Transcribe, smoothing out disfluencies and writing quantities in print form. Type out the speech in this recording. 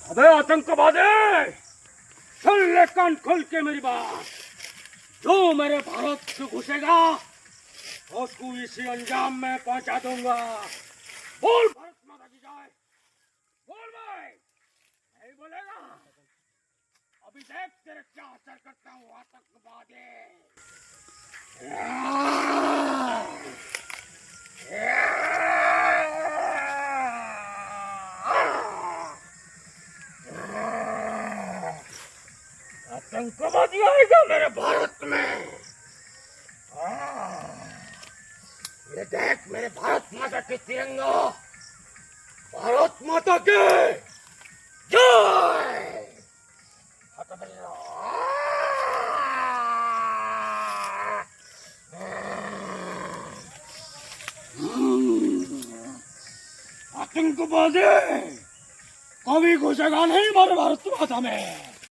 अबे आतंकवादी, सुन ले कान खोल के मेरी बात। जो मेरे भारत से घुसेगा उसको इसी अंजाम में पहुंचा दूंगा। बोल भारत माता की जय। बोल भाई, नहीं बोलेगा? अभी देख तेरे क्या असर करता हूँ आतंकवादी। आतंकवादी आएगा मेरे भारत में। ये देख मेरे भारत माता के तिरंगा। भारत माता के जय। आतंकवादी कभी घुसेगा नहीं हमारे भारत माता में।